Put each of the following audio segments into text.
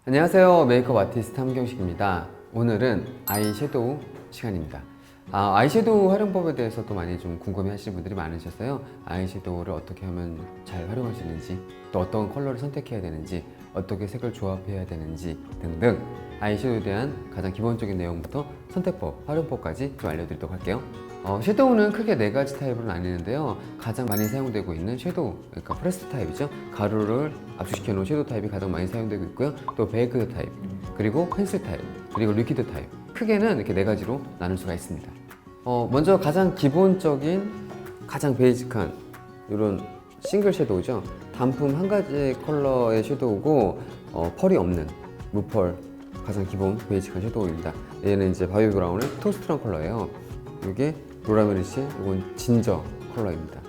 안녕하세요. 메이크업 아티스트 함경식입니다. 오늘은 아이섀도우 시간입니다. 아이섀도우 활용법에 대해서 또 많이 좀 궁금해 하시는 분들이 많으셨어요. 아이섀도우를 어떻게 하면 잘 활용할 수 있는지, 또 어떤 컬러를 선택해야 되는지, 어떻게 색을 조합해야 되는지 등등 아이섀도우에 대한 가장 기본적인 내용부터 선택법, 활용법까지 좀 알려드리도록 할게요. 섀도우는 크게 네 가지 타입으로 나뉘는데요. 가장 많이 사용되고 있는 섀도우, 그러니까 프레스 타입이죠. 가루를 압축시켜 놓은 섀도우 타입이 가장 많이 사용되고 있고요. 또 베이크드 타입, 그리고 펜슬 타입, 그리고 리퀴드 타입. 크게는 이렇게 네 가지로 나눌 수가 있습니다. 먼저 가장 기본적인, 가장 베이직한 이런 싱글 섀도우죠. 단품 한 가지 컬러의 섀도우고 펄이 없는 무펄, 가장 기본 베이직한 섀도우입니다. 얘는 이제 바비 브라운의 토스트한 컬러예요. 이게 로라메르시의 이건 진저 컬러입니다.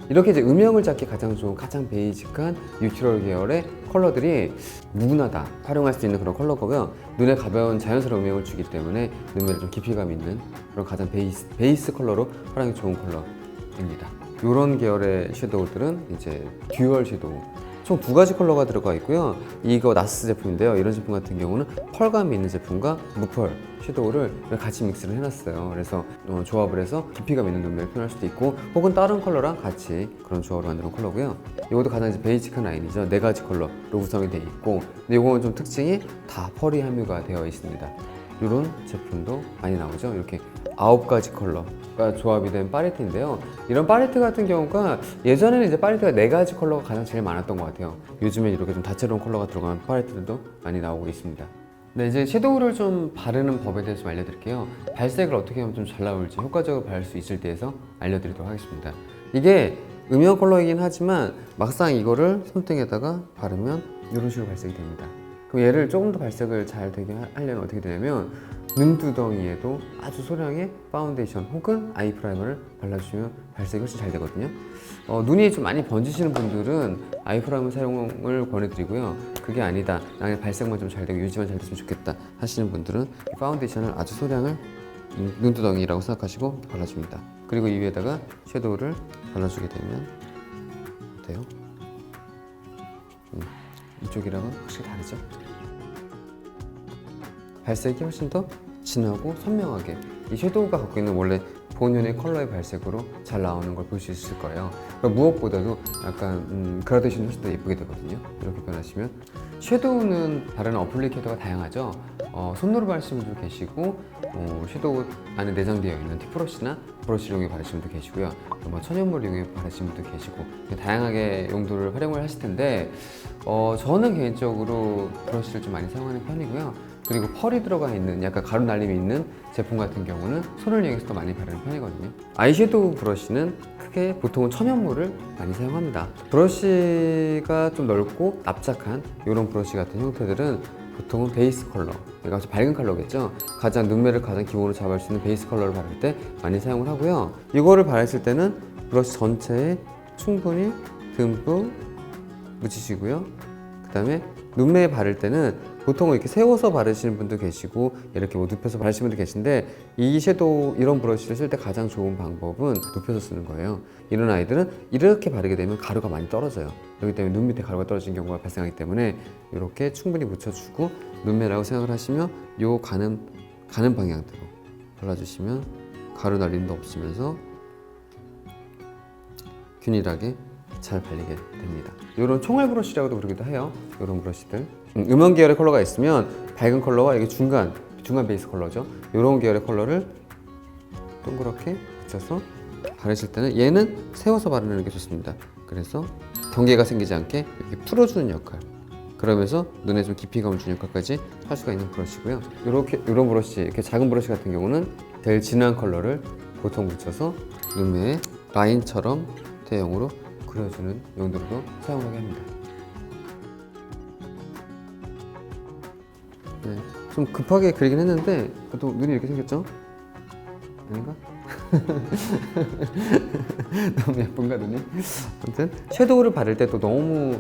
이렇게 이제 음영을 잡기 가장 좋은, 가장 베이직한 뉴트럴 계열의 컬러들이 누구나 다 활용할 수 있는 그런 컬러고요. 눈에 가벼운 자연스러운 음영을 주기 때문에 눈매에 좀 깊이감 있는 그런 가장 베이스 컬러로 활용이 좋은 컬러입니다. 이런 계열의 섀도우들은 이제 듀얼 섀도우. 총 두 가지 컬러가 들어가 있고요. 이거 나스 제품인데요. 이런 제품 같은 경우는 펄감이 있는 제품과 무펄 섀도우를 같이 믹스를 해놨어요. 그래서 조합을 해서 깊이감 있는 눈매를 표현할 수도 있고, 혹은 다른 컬러랑 같이 그런 조합을 만드는 컬러고요. 이것도 가장 이제 베이직한 라인이죠. 네 가지 컬러로 구성이 되어 있고, 근데 이거는 좀 특징이 다 펄이 함유가 되어 있습니다. 이런 제품도 많이 나오죠. 이렇게 9가지 컬러가 조합이 된 팔레트인데요. 이런 팔레트 같은 경우가 예전에는 이제 팔레트가 4가지 컬러가 가장 제일 많았던 것 같아요. 요즘엔 이렇게 좀 다채로운 컬러가 들어간 팔레트들도 많이 나오고 있습니다. 네, 이제 섀도우를 좀 바르는 법에 대해서 좀 알려드릴게요. 발색을 어떻게 하면 좀 잘 나올지, 효과적으로 바를 수 있을지에 대해서 알려드리도록 하겠습니다. 이게 음영 컬러이긴 하지만 막상 이거를 손등에다가 바르면 이런 식으로 발색이 됩니다. 그럼 얘를 조금 더 발색을 잘 되게 하려면 어떻게 되냐면, 눈두덩이에도 아주 소량의 파운데이션 혹은 아이 프라이머를 발라주시면 발색이 훨씬 잘 되거든요. 눈이 좀 많이 번지시는 분들은 아이 프라이머 사용을 권해드리고요. 그게 아니다, 나의 발색만 좀 잘 되고 유지만 잘 됐으면 좋겠다 하시는 분들은 이 파운데이션을 아주 소량을 눈두덩이라고 생각하시고 발라줍니다. 그리고 이 위에다가 섀도우를 발라주게 되면 어때요? 이쪽이랑은 확실히 다르죠? 발색이 훨씬 더 진하고 선명하게, 이 섀도우가 갖고 있는 원래 본연의 컬러의 발색으로 잘 나오는 걸 볼 수 있을 거예요. 무엇보다도 약간 그라데이션이 훨씬 더 예쁘게 되거든요. 이렇게 변하시면. 섀도우는 바르는 어플리케이터가 다양하죠. 손으로 바르시는 분도 계시고, 섀도우 안에 내장되어 있는 팁브러시나 브러쉬를 이용해 바르시는 분도 계시고요. 천연물을 이용해 바르시는 분도 계시고, 다양하게 용도를 활용을 하실 텐데, 저는 개인적으로 브러쉬를 좀 많이 사용하는 편이고요. 그리고 펄이 들어가 있는, 약간 가루 날림이 있는 제품 같은 경우는 손을 이용해서 더 많이 바르는 편이거든요. 아이섀도우 브러쉬는 크게 보통은 천연물을 많이 사용합니다. 브러쉬가 좀 넓고 납작한 이런 브러쉬 같은 형태들은 보통은 베이스 컬러, 그러니까 아주 밝은 컬러겠죠. 가장 눈매를 가장 기본으로 잡을 수 있는 베이스 컬러를 바를 때 많이 사용을 하고요. 이거를 바르실 때는 브러쉬 전체에 충분히 듬뿍 묻히시고요. 그 다음에 눈매에 바를 때는 보통은 이렇게 세워서 바르시는 분도 계시고, 이렇게 눕혀서 바르시는 분도 계신데, 이 섀도우, 이런 브러쉬를 쓸 때 가장 좋은 방법은 눕혀서 쓰는 거예요. 이런 아이들은 이렇게 바르게 되면 가루가 많이 떨어져요. 그렇기 때문에 눈 밑에 가루가 떨어지는 경우가 발생하기 때문에 이렇게 충분히 묻혀주고 눈매라고 생각을 하시면 요 가는 방향대로 발라주시면 가루 날림도 없으면서 균일하게 잘 발리게 됩니다. 이런 총알 브러쉬라고도 부르기도 해요. 이런 브러쉬들. 음영 계열의 컬러가 있으면 밝은 컬러와 이게 중간 베이스 컬러죠. 이런 계열의 컬러를 동그랗게 붙여서 바르실 때는 얘는 세워서 바르는 게 좋습니다. 그래서 경계가 생기지 않게 이렇게 풀어주는 역할, 그러면서 눈에 좀 깊이감을 주는 역할까지 할 수가 있는 브러쉬고요. 이런 브러쉬, 이렇게 작은 브러쉬 같은 경우는 제일 진한 컬러를 보통 묻혀서 눈매에 라인처럼 대형으로 그려주는 용도로도 사용하게 합니다. 네, 좀 급하게 그리긴 했는데 보통 눈이 이렇게 생겼죠? 아닌가? 너무 예쁜가 눈이? 아무튼 섀도우를 바를 때 또 너무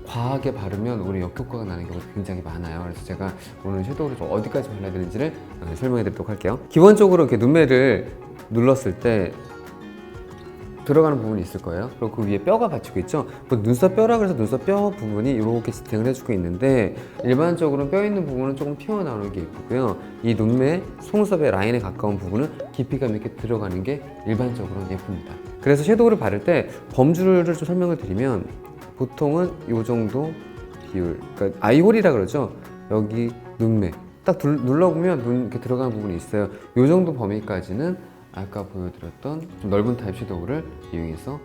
과하게 바르면 오히려 역효과가 나는 경우가 굉장히 많아요. 그래서 제가 오늘 섀도우를 좀 어디까지 발라야 되는지를 설명해 드리도록 할게요. 기본적으로 이렇게 눈매를 눌렀을 때 들어가는 부분이 있을 거예요. 그리고 그 위에 뼈가 받치고 있죠. 뭐 눈썹 뼈라 그래서 눈썹 뼈 부분이 이렇게 지탱을 해주고 있는데, 일반적으로 뼈 있는 부분은 조금 튀어나오는 게 있고요. 이 눈매 속눈썹의 라인에 가까운 부분은 깊이감 있게 들어가는 게 일반적으로 예쁩니다. 그래서 섀도우를 바를 때 범주를 좀 설명을 드리면, 보통은 이 정도 비율, 그러니까 아이홀이라 그러죠. 여기 눈매 딱 눌러보면 눈 이렇게 들어가는 부분이 있어요. 이 정도 범위까지는 아까 보여드렸던 좀 넓은 타입 섀도우를 이용해서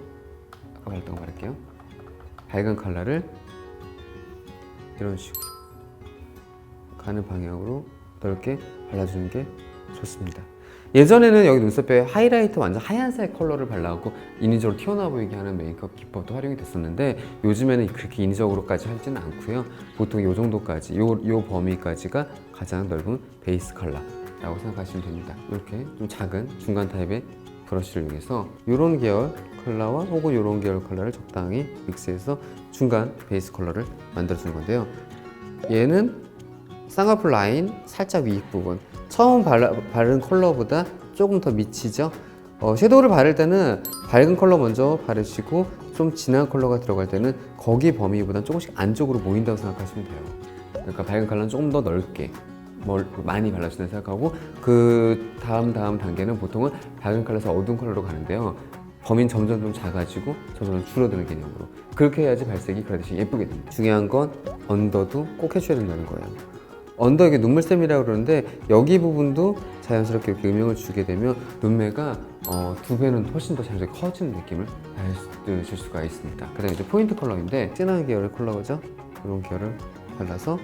아까 발랐던 거 바를게요. 밝은 컬러를 이런 식으로 가는 방향으로 넓게 발라주는 게 좋습니다. 예전에는 여기 눈썹에 하이라이터 완전 하얀색 컬러를 발라갖고 인위적으로 튀어나와 보이게 하는 메이크업 기법도 활용이 됐었는데, 요즘에는 그렇게 인위적으로까지 하지는 않고요. 보통 이 정도까지, 요 범위까지가 가장 넓은 베이스 컬러라고 생각하시면 됩니다. 이렇게 좀 작은 중간 타입의 브러쉬를 이용해서 이런 계열 컬러와 혹은 이런 계열 컬러를 적당히 믹스해서 중간 베이스 컬러를 만들어주는 건데요. 얘는 쌍꺼풀 라인 살짝 윗부분, 처음 바른 컬러보다 조금 더 미치죠. 섀도우를 바를 때는 밝은 컬러 먼저 바르시고 좀 진한 컬러가 들어갈 때는 거기 범위보다 조금씩 안쪽으로 모인다고 생각하시면 돼요. 그러니까 밝은 컬러는 조금 더 넓게 많이 발라준다고 생각하고, 그 다음 단계는 보통은 밝은 컬러에서 어두운 컬러로 가는데요. 범위는 점점 좀 작아지고 점점 줄어드는 개념으로 그렇게 해야지 발색이 그라데이션이 예쁘게 됩니다. 중요한 건 언더도 꼭 해줘야 된다는 거예요. 언더, 이게 눈물샘이라고 그러는데 여기 부분도 자연스럽게 이렇게 음영을 주게 되면 눈매가 2배는 훨씬 더 자연스럽게 커지는 느낌을 받으실 수가 있습니다. 그 다음에 이제 포인트 컬러인데 진한 계열의 컬러죠. 이런 계열을 발라서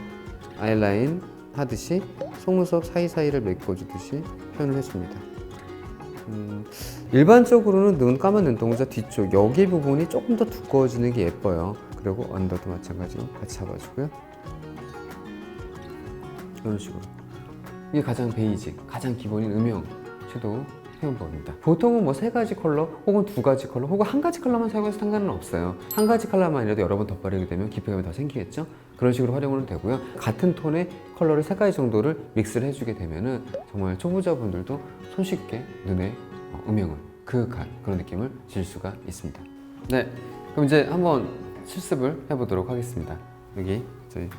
아이라인 하듯이 속눈썹 사이사이를 메꿔주듯이 표현을 해줍니다. 일반적으로는 눈 감은 눈동자 뒤쪽 여기 부분이 조금 더 두꺼워지는 게 예뻐요. 그리고 언더도 마찬가지로 같이 잡아주고요. 이런 식으로. 이게 가장 베이직, 가장 기본인 음영 섀도우 사용법입니다. 보통은 뭐 3가지 컬러 혹은 2가지 컬러 혹은 1가지 컬러만 사용해서 상관은 없어요. 1가지 컬러만이라도 여러 번 덧바르게 되면 깊이감이 더 생기겠죠? 그런 식으로 활용을 되고요. 같은 톤의 컬러를 3가지 정도를 믹스를 해주게 되면은 정말 초보자분들도 손쉽게 눈에 음영을 그윽한 그런 느낌을 줄 수가 있습니다. 네, 그럼 이제 한번 실습을 해보도록 하겠습니다. 여기 저희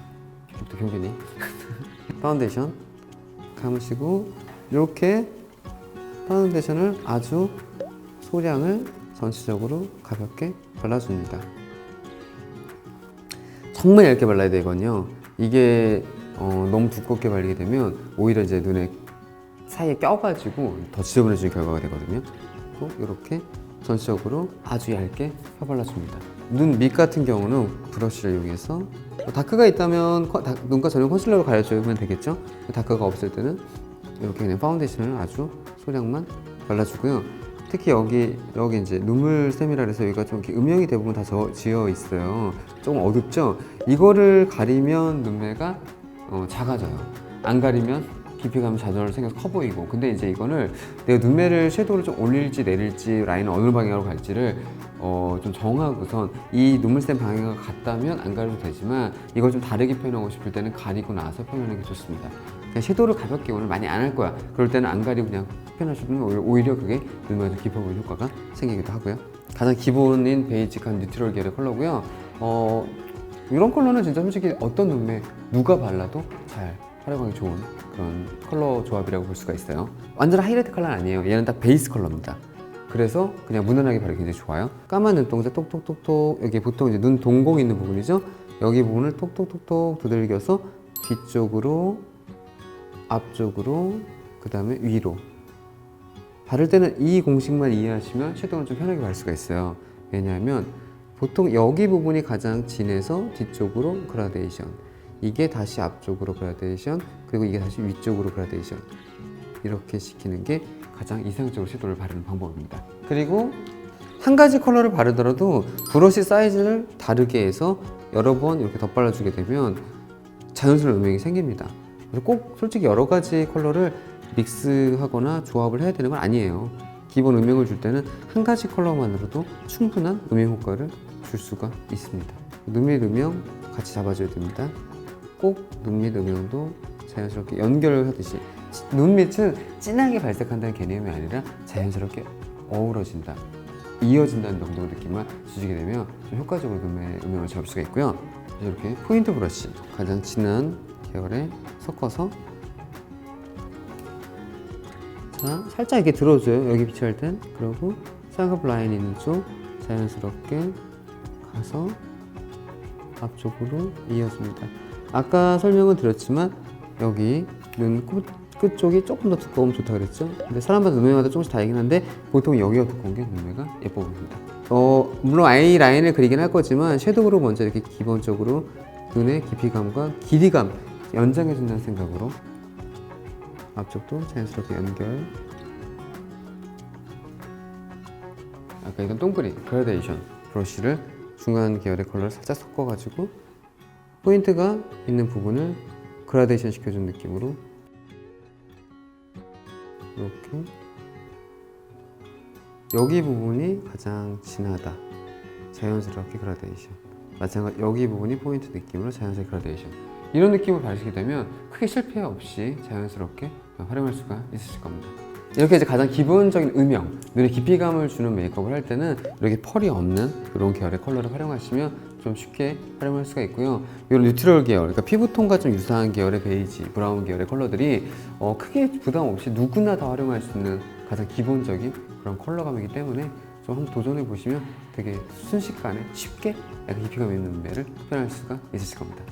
또 경빈이 파운데이션 감으시고 이렇게 파운데이션을 아주 소량을 전체적으로 가볍게 발라줍니다. 정말 얇게 발라야 되거든요. 이게 너무 두껍게 발리게 되면 오히려 이제 눈에 사이에 껴가지고 더 지저분해지는 결과가 되거든요. 이렇게 전체적으로 아주 얇게 펴발라줍니다. 눈 밑 같은 경우는 브러쉬를 이용해서 다크가 있다면 눈가 전용 컨실러로 가려주면 되겠죠. 다크가 없을 때는 이렇게 그냥 파운데이션을 아주 소량만 발라주고요. 특히 여기 이제 눈물샘이라 해서 여기가 좀 이렇게 음영이 대부분 다 지어 있어요. 조금 어둡죠. 이거를 가리면 눈매가 작아져요. 안 가리면 깊이감이 자주 생겨서 커 보이고. 근데 이제 이거를 내가 눈매를 섀도우를 좀 올릴지 내릴지 라인은 어느 방향으로 갈지를 좀 정하고선 이 눈물샘 방향과 같다면 안 가려도 되지만 이걸 좀 다르게 표현하고 싶을 때는 가리고 나서 표현하는 게 좋습니다. 그냥 섀도우를 가볍게 오늘 많이 안 할 거야. 그럴 때는 안 가리고 그냥 표현하시면 오히려 그게 눈매가 좀 깊어 보이는 효과가 생기기도 하고요. 가장 기본인 베이직한 뉴트럴 계열의 컬러고요. 이런 컬러는 진짜 솔직히 어떤 눈매 누가 발라도 잘 활용하기 좋은 그런 컬러 조합이라고 볼 수가 있어요. 완전 하이라이트 컬러는 아니에요. 얘는 딱 베이스 컬러입니다. 그래서 그냥 무난하게 바르기 굉장히 좋아요. 까만 눈동자 톡톡톡톡, 여기 보통 이제 눈 동공 있는 부분이죠. 여기 부분을 톡톡톡톡 두들겨서 뒤쪽으로, 앞쪽으로, 그 다음에 위로 바를 때는 이 공식만 이해하시면 섀도우는 좀 편하게 바를 수가 있어요. 왜냐하면 보통 여기 부분이 가장 진해서 뒤쪽으로 그라데이션, 이게 다시 앞쪽으로 그라데이션, 그리고 이게 다시 위쪽으로 그라데이션, 이렇게 시키는 게 가장 이상적으로 섀도우를 바르는 방법입니다. 그리고 한 가지 컬러를 바르더라도 브러쉬 사이즈를 다르게 해서 여러 번 이렇게 덧발라주게 되면 자연스러운 음영이 생깁니다. 그래서 꼭 솔직히 여러 가지 컬러를 믹스하거나 조합을 해야 되는 건 아니에요. 기본 음영을 줄 때는 한 가지 컬러만으로도 충분한 음영 효과를 줄 수가 있습니다. 눈밑 음영 같이 잡아줘야 됩니다. 꼭 눈밑 음영도 자연스럽게 연결을 하듯이, 눈밑은 진하게 발색한다는 개념이 아니라 자연스럽게 어우러진다, 이어진다는 정도의 느낌을 주시게 되면 좀 효과적으로 눈매 음영을 잡을 수가 있고요. 이렇게 포인트 브러쉬 가장 진한 계열에 섞어서 자, 살짝 이렇게 들어줘요. 여기 비치할 땐. 그리고 쌍꺼풀 라인 있는 쪽 자연스럽게 가서 앞쪽으로 이어줍니다. 아까 설명은 드렸지만 여기 눈 끝 쪽이 조금 더 두꺼우면 좋다 그랬죠? 근데 사람마다 눈매마다 조금씩 다르긴 한데 보통 여기가 두꺼운 게 눈매가 예뻐 보입니다. 물론 아이 라인을 그리긴 할 거지만 섀도우로 먼저 이렇게 기본적으로 눈의 깊이감과 길이감 연장해준다는 생각으로 앞쪽도 자연스럽게 연결. 아까 이건 동그리 그라데이션 브러쉬를 중간 계열의 컬러를 살짝 섞어가지고 포인트가 있는 부분을 그라데이션 시켜준 느낌으로 이렇게 여기 부분이 가장 진하다. 자연스럽게 그라데이션. 마찬가지 여기 부분이 포인트 느낌으로 자연스럽게 그라데이션. 이런 느낌을 바르시게 되면 크게 실패 없이 자연스럽게 활용할 수가 있으실 겁니다. 이렇게 이제 가장 기본적인 음영, 눈에 깊이감을 주는 메이크업을 할 때는 이렇게 펄이 없는 그런 계열의 컬러를 활용하시면 좀 쉽게 활용할 수가 있고요. 이런 뉴트럴 계열, 그러니까 피부톤과 좀 유사한 계열의 베이지, 브라운 계열의 컬러들이 크게 부담 없이 누구나 다 활용할 수 있는 가장 기본적인 그런 컬러감이기 때문에 좀 한번 도전해 보시면 되게 순식간에 쉽게 약간 깊이감 있는 눈매를 표현할 수가 있으실 겁니다.